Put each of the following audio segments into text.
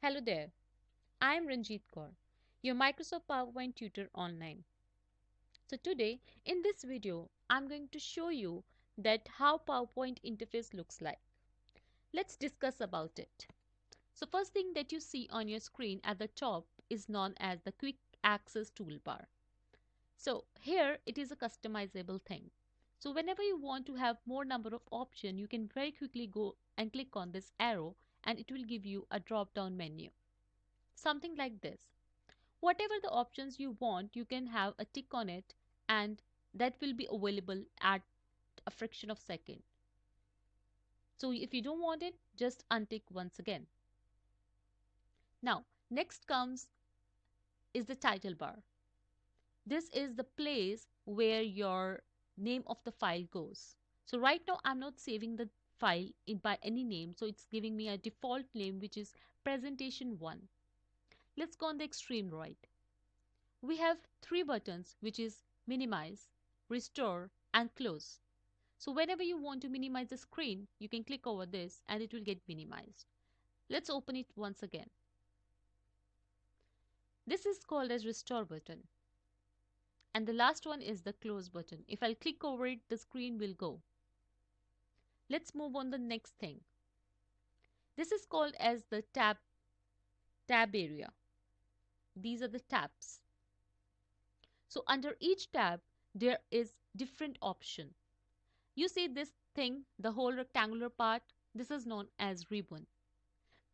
Hello there, I am Ranjit Kaur, your Microsoft PowerPoint tutor online. So today in this video, I'm going to show you that how PowerPoint interface looks like. Let's discuss about it. So first thing that you see on your screen at the top is known as the quick access toolbar. So here it is a customizable thing. So whenever you want to have more number of options, you can very quickly go and click on this arrow and it will give you a drop down menu. Something like this. Whatever the options you want, you can have a tick on it and that will be available at a fraction of second. So if you don't want it, just untick once again. Now, next comes is the title bar. This is the place where your name of the file goes. So right now I'm not saving the file in by any name, so it's giving me a default name which is presentation 1. Let's go on the extreme right. We have three buttons which is minimize, restore and close. So whenever you want to minimize the screen, you can click over this and it will get minimized. Let's open it once again. This is called as restore button. And the last one is the close button. If I'll click over it, the screen will go. Let's move on the next thing. This is called as the tab area. These are the tabs. So under each tab, there is different option. You see this thing, the whole rectangular part, this is known as ribbon.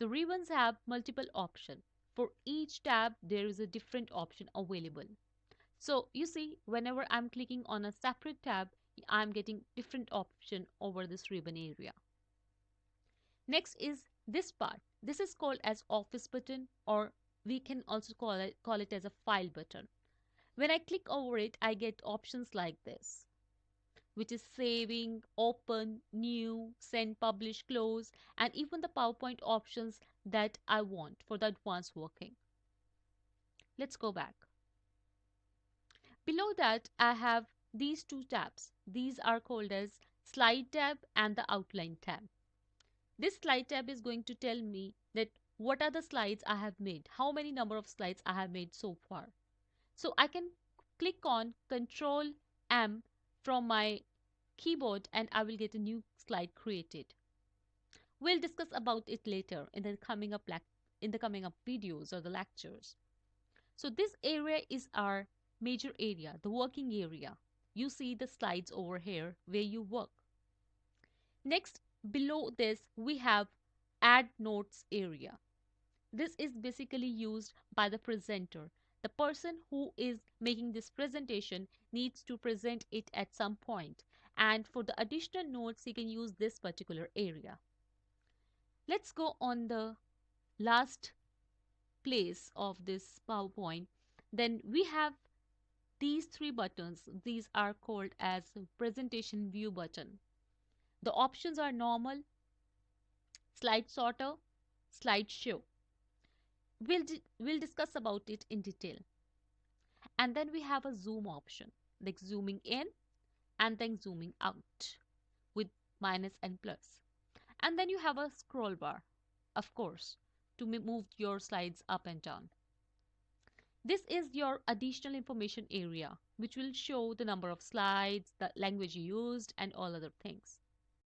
The ribbons have multiple options. For each tab, there is a different option available. So you see, whenever I'm clicking on a separate tab, I'm getting different option over this ribbon area. Next is this part. This is called as office button, or we can also call it as a file button. When I click over it, I get options like this, which is saving, open, new, send, publish, close, and even the PowerPoint options that I want for the advanced working. Let's go back. Below that, I have these two tabs. These are called as slide tab and the outline tab. This slide tab is going to tell me that what are the slides I have made, how many number of slides I have made so far. So I can click on Control M from my keyboard and I will get a new slide created. We'll discuss about it later in the coming up videos or the lectures. So this area is our major area, the working area. You see the slides over here where you work. Next, below this, we have Add Notes area. This is basically used by the presenter. The person who is making this presentation needs to present it at some point, and for the additional notes, he can use this particular area. Let's go on the last place of this PowerPoint. Then we have these three buttons. These are called as presentation view button. The options are normal, slide sorter, slide show. We'll discuss about it in detail. And then we have a zoom option, like zooming in and then zooming out with minus and plus. And then you have a scroll bar, of course, to move your slides up and down. This is your additional information area, which will show the number of slides, the language you used, and all other things.